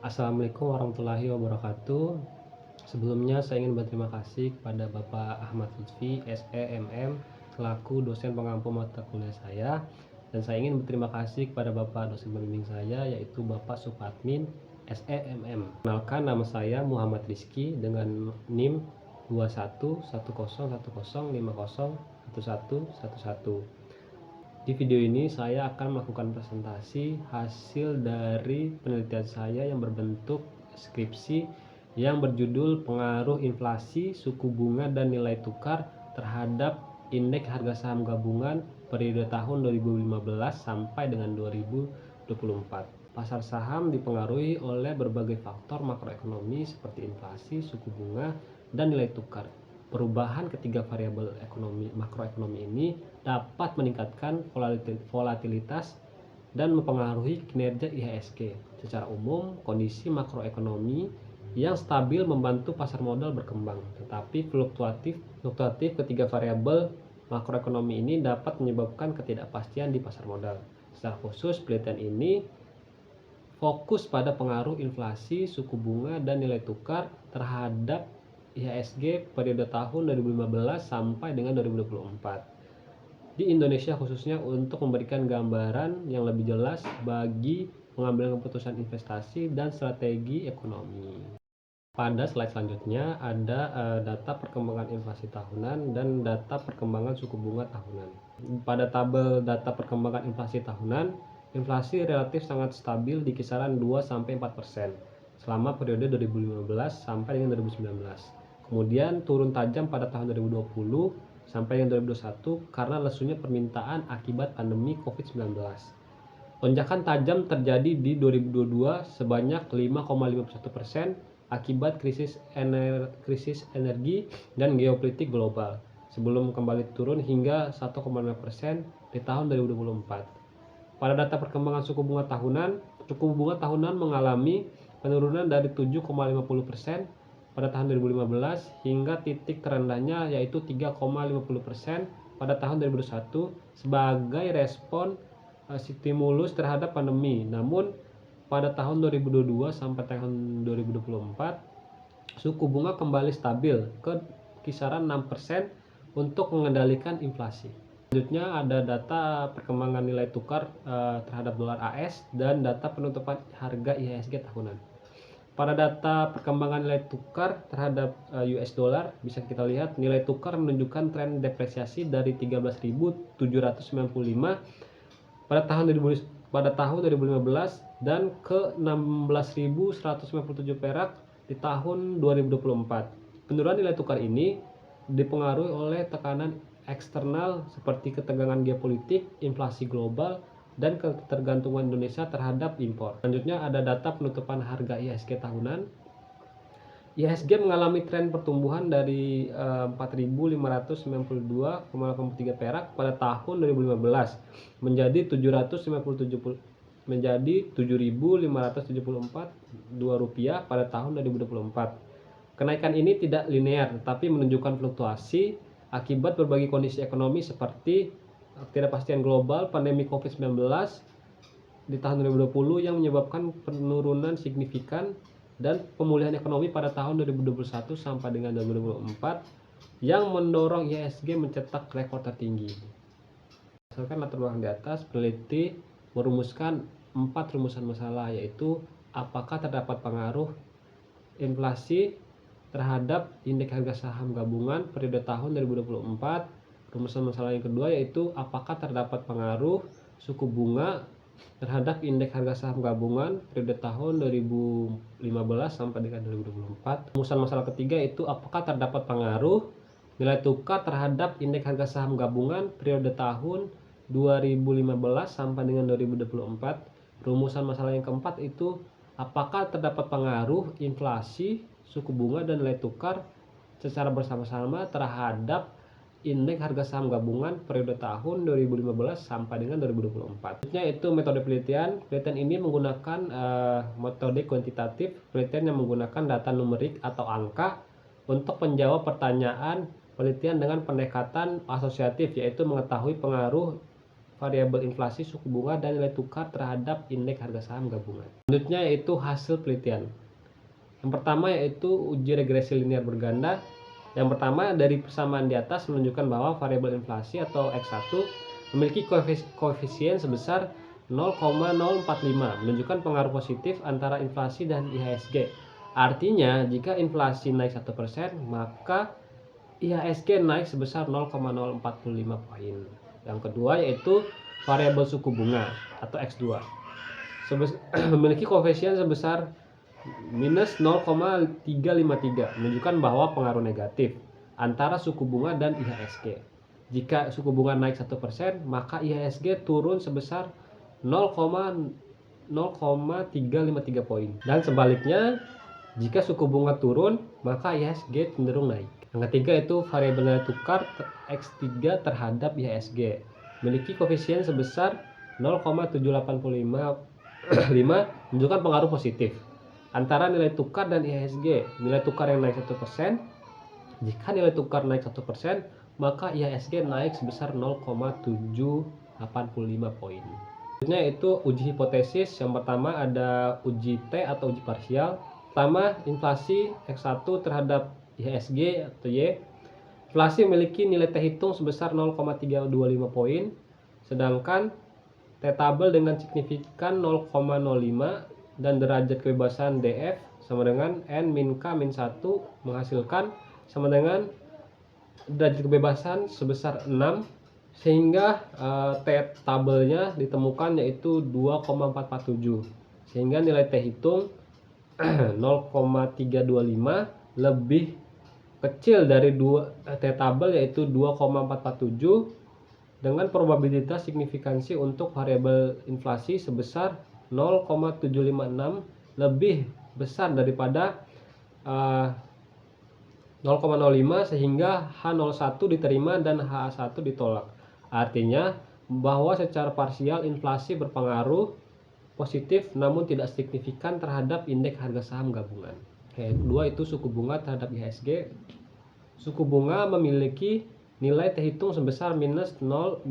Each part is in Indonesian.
Assalamualaikum warahmatullahi wabarakatuh. Sebelumnya saya ingin berterima kasih kepada Bapak Ahmad Lutfi, SEMM, selaku dosen pengampu mata kuliah saya. Dan saya ingin berterima kasih kepada Bapak dosen pembimbing saya, yaitu Bapak Supatmin, SEMM. Kenalkan, nama saya Muhammad Rizky dengan NIM 211010501111. Di video ini saya akan melakukan presentasi hasil dari penelitian saya yang berbentuk skripsi yang berjudul Pengaruh Inflasi, Suku Bunga, dan Nilai Tukar terhadap Indeks Harga Saham Gabungan periode tahun 2015 sampai dengan 2024. Pasar saham dipengaruhi oleh berbagai faktor makroekonomi seperti inflasi, suku bunga, dan nilai tukar. Perubahan ketiga variabel makroekonomi ini dapat meningkatkan volatilitas dan mempengaruhi kinerja IHSG. Secara umum, kondisi makroekonomi yang stabil membantu pasar modal berkembang, tetapi fluktuatif ketiga variabel makroekonomi ini dapat menyebabkan ketidakpastian di pasar modal. Secara khusus, penelitian ini fokus pada pengaruh inflasi, suku bunga, dan nilai tukar terhadap IHSG periode tahun 2015 sampai dengan 2024 di Indonesia, khususnya untuk memberikan gambaran yang lebih jelas bagi pengambilan keputusan investasi dan strategi ekonomi. Pada slide selanjutnya ada data perkembangan inflasi tahunan dan data perkembangan suku bunga tahunan. Pada tabel data perkembangan inflasi tahunan, inflasi relatif sangat stabil di kisaran 2-4% selama periode 2015 sampai dengan 2019. Kemudian turun tajam pada tahun 2020 sampai dengan 2021 karena lesunya permintaan akibat pandemi COVID-19. Lonjakan tajam terjadi di 2022 sebanyak 5,51% akibat krisis energi dan geopolitik global, sebelum kembali turun hingga 1,5% di tahun 2024. Pada data perkembangan suku bunga tahunan mengalami penurunan dari 7,50% pada tahun 2015 hingga titik terendahnya yaitu 3,50% pada tahun 2021 sebagai respon stimulus terhadap pandemi. Namun pada tahun 2022 sampai tahun 2024 suku bunga kembali stabil ke kisaran 6% untuk mengendalikan inflasi. Selanjutnya ada data perkembangan nilai tukar terhadap dolar AS dan data penutupan harga IHSG tahunan. Pada data perkembangan nilai tukar terhadap US dollar bisa kita lihat nilai tukar menunjukkan tren depresiasi dari 13.795 pada tahun 2015 dan ke 16.157 perak di tahun 2024. Penurunan nilai tukar ini dipengaruhi oleh tekanan eksternal seperti ketegangan geopolitik, inflasi global, dan ketergantungan Indonesia terhadap impor. Selanjutnya ada data penutupan harga IHSG tahunan. IHSG mengalami tren pertumbuhan dari 4.592,83 perak pada tahun 2015 menjadi 7.574,2 rupiah pada tahun 2024. Kenaikan ini tidak linear tetapi menunjukkan fluktuasi akibat berbagai kondisi ekonomi seperti ketidakpastian global, pandemi COVID-19 di tahun 2020 yang menyebabkan penurunan signifikan dan pemulihan ekonomi pada tahun 2021 sampai dengan 2024 yang mendorong IHSG mencetak rekor tertinggi. Berdasarkan latar belakang di atas, peneliti merumuskan 4 rumusan masalah, yaitu apakah terdapat pengaruh inflasi terhadap indeks harga saham gabungan periode tahun 2024. Rumusan masalah yang kedua yaitu apakah terdapat pengaruh suku bunga terhadap indeks harga saham gabungan periode tahun 2015 sampai dengan 2024. Rumusan masalah ketiga yaitu apakah terdapat pengaruh nilai tukar terhadap indeks harga saham gabungan periode tahun 2015 sampai dengan 2024. Rumusan masalah yang keempat itu apakah terdapat pengaruh inflasi, suku bunga, dan nilai tukar secara bersama-sama terhadap indeks harga saham gabungan periode tahun 2015 sampai dengan 2024. Selanjutnya itu metode penelitian. Penelitian ini menggunakan metode kuantitatif, penelitian yang menggunakan data numerik atau angka untuk menjawab pertanyaan penelitian dengan pendekatan asosiatif, yaitu mengetahui pengaruh variabel inflasi, suku bunga, dan nilai tukar terhadap indeks harga saham gabungan. Selanjutnya yaitu hasil penelitian. Yang pertama yaitu uji regresi linear berganda. Yang pertama, dari persamaan di atas menunjukkan bahwa variabel inflasi atau X1 memiliki koefisien sebesar 0,045, menunjukkan pengaruh positif antara inflasi dan IHSG. Artinya, jika inflasi naik 1%, maka IHSG naik sebesar 0,045 poin. Yang kedua yaitu variabel suku bunga atau X2 memiliki koefisien sebesar minus 0,353, menunjukkan bahwa pengaruh negatif antara suku bunga dan IHSG. Jika suku bunga naik 1%, maka IHSG turun sebesar 0,353 poin. Dan sebaliknya, jika suku bunga turun, maka IHSG cenderung naik. Yang ketiga itu variabel nilai tukar X3 terhadap IHSG, memiliki koefisien sebesar 0,785, menunjukkan pengaruh positif antara nilai tukar dan IHSG. Nilai tukar yang naik 1%, jika nilai tukar naik 1%, maka IHSG naik sebesar 0,785 poin. Selanjutnya itu uji hipotesis. Yang pertama ada uji T atau uji parsial. Pertama, inflasi X1 terhadap IHSG atau Y. Inflasi memiliki nilai T hitung sebesar 0,325 poin, sedangkan T tabel dengan signifikan 0,05 dan derajat kebebasan DF sama dengan N min K min 1 menghasilkan sama dengan derajat kebebasan sebesar 6, sehingga T tabelnya ditemukan yaitu 2,447, sehingga nilai T hitung 0,325 lebih kecil dari T tabel yaitu 2,447 dengan probabilitas signifikansi untuk variabel inflasi sebesar 0,756 lebih besar daripada 0,05, sehingga H01 diterima dan H1 ditolak. Artinya bahwa secara parsial inflasi berpengaruh positif namun tidak signifikan terhadap indeks harga saham gabungan. Kedua itu suku bunga terhadap IHSG. Suku bunga memiliki nilai T hitung sebesar minus 2,55,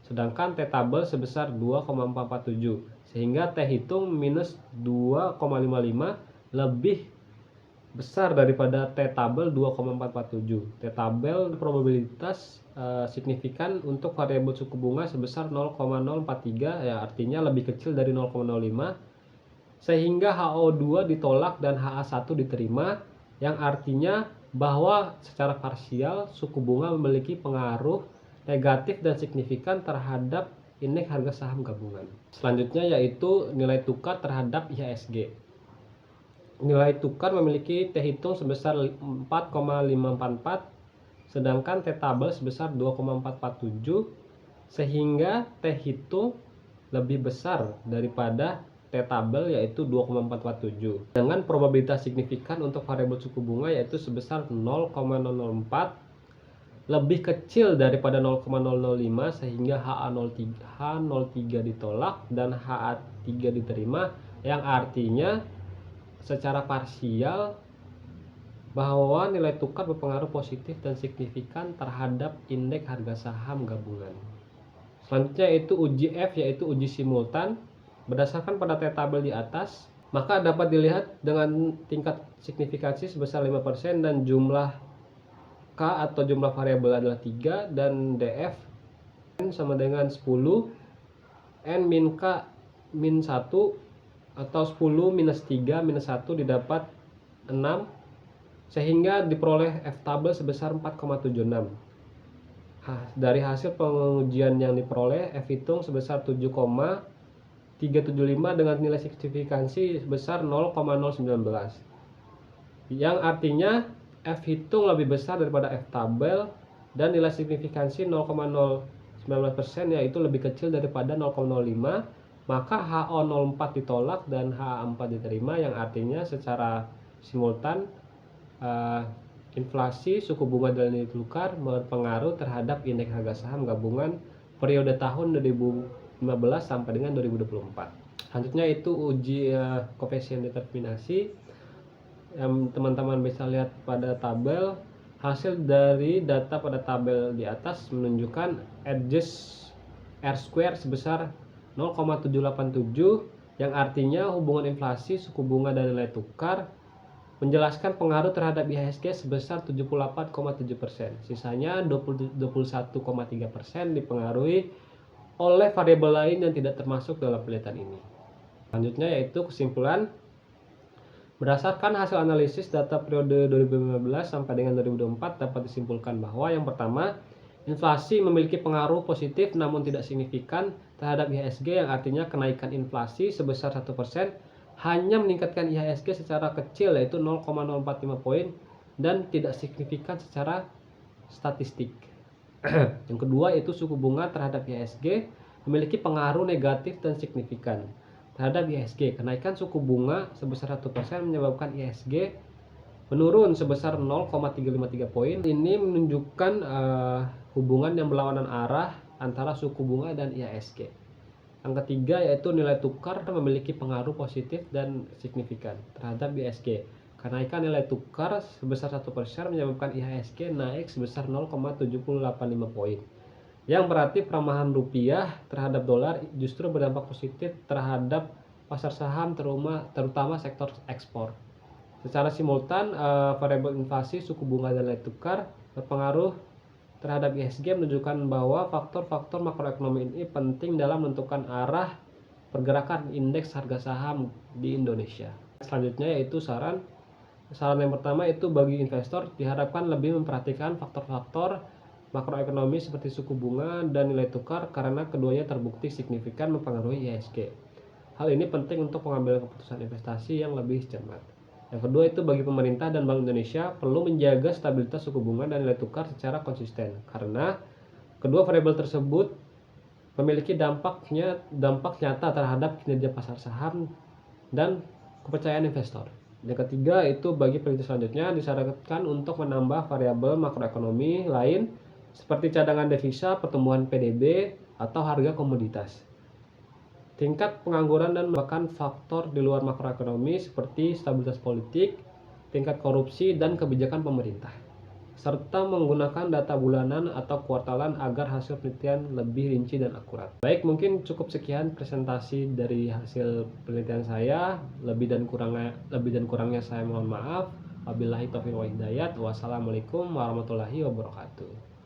sedangkan T tabel sebesar 2,447, sehingga T hitung minus 2,55 lebih besar daripada T tabel 2,447. T tabel probabilitas signifikan untuk variabel suku bunga sebesar 0,043, ya artinya lebih kecil dari 0,05, sehingga HO2 ditolak dan HA1 diterima, yang artinya bahwa secara parsial suku bunga memiliki pengaruh negatif dan signifikan terhadap indeks harga saham gabungan. Selanjutnya yaitu nilai tukar terhadap IHSG. Nilai tukar memiliki T hitung sebesar 4,544, sedangkan T tabel sebesar 2,447, sehingga T hitung lebih besar daripada T tabel yaitu 2,447 dengan probabilitas signifikan untuk variabel suku bunga yaitu sebesar 0,004 lebih kecil daripada 0,005, sehingga H03 ditolak dan HA3 diterima, yang artinya secara parsial bahwa nilai tukar berpengaruh positif dan signifikan terhadap indeks harga saham gabungan. Selanjutnya itu uji F yaitu uji simultan. Berdasarkan pada T tabel di atas, maka dapat dilihat dengan tingkat signifikansi sebesar 5% dan jumlah K atau jumlah variabel adalah 3 dan DF N sama dengan 10, N min K min 1 atau 10 minus 3 minus 1 didapat 6, sehingga diperoleh F tabel sebesar 4,76. Dari hasil pengujian yang diperoleh, F hitung sebesar 7,375 dengan nilai signifikansi sebesar 0,019, yang artinya F hitung lebih besar daripada F tabel dan nilai signifikansi 0,019%, yaitu lebih kecil daripada 0,05, maka HO04 ditolak dan HA4 diterima, yang artinya secara simultan inflasi, suku bunga dan nilai tukar berpengaruh terhadap indeks harga saham gabungan periode tahun 2015 sampai dengan 2024. Selanjutnya itu uji koefisien determinasi. Yang teman-teman bisa lihat pada tabel, Hasil dari data pada tabel di atas menunjukkan adjust R-square sebesar 0,787, yang artinya hubungan inflasi, suku bunga, dan nilai tukar menjelaskan pengaruh terhadap IHSG sebesar 78,7%. Sisanya 21,3% dipengaruhi oleh variabel lain yang tidak termasuk dalam penelitian ini. Selanjutnya yaitu kesimpulan. Berdasarkan hasil analisis data periode 2015 sampai dengan 2024 dapat disimpulkan bahwa yang pertama, inflasi memiliki pengaruh positif namun tidak signifikan terhadap IHSG, yang artinya kenaikan inflasi sebesar 1% hanya meningkatkan IHSG secara kecil yaitu 0,045 poin dan tidak signifikan secara statistik. Yang kedua yaitu suku bunga terhadap IHSG memiliki pengaruh negatif dan signifikan terhadap IHSG. Kenaikan suku bunga sebesar 1% menyebabkan IHSG menurun sebesar 0,353 poin. Ini menunjukkan hubungan yang berlawanan arah antara suku bunga dan IHSG. Yang ketiga yaitu nilai tukar memiliki pengaruh positif dan signifikan terhadap IHSG. Kenaikan nilai tukar sebesar 1% menyebabkan IHSG naik sebesar 0,785 poin. Yang berarti pelemahan rupiah terhadap dolar justru berdampak positif terhadap pasar saham, terutama sektor ekspor. Secara simultan, variabel inflasi, suku bunga, dan nilai tukar berpengaruh terhadap IHSG, menunjukkan bahwa faktor-faktor makroekonomi ini penting dalam menentukan arah pergerakan indeks harga saham di Indonesia. Selanjutnya yaitu saran yang pertama itu bagi investor diharapkan lebih memperhatikan faktor-faktor makroekonomi seperti suku bunga dan nilai tukar karena keduanya terbukti signifikan mempengaruhi IHSG. Hal ini penting untuk pengambilan keputusan investasi yang lebih cermat. Yang kedua itu bagi pemerintah dan Bank Indonesia perlu menjaga stabilitas suku bunga dan nilai tukar secara konsisten karena kedua variabel tersebut memiliki dampak nyata terhadap kinerja pasar saham dan kepercayaan investor. Yang ketiga itu bagi peneliti selanjutnya disarankan untuk menambah variabel makroekonomi lain seperti cadangan devisa, pertumbuhan PDB, atau harga komoditas. Tingkat pengangguran dan bahkan faktor di luar makroekonomi seperti stabilitas politik, tingkat korupsi, dan kebijakan pemerintah. Serta menggunakan data bulanan atau kuartalan agar hasil penelitian lebih rinci dan akurat. Baik, mungkin cukup sekian presentasi dari hasil penelitian saya. Lebih dan kurangnya saya mohon maaf. Wabillahi taufiq wal hidayah. Wassalamualaikum warahmatullahi wabarakatuh.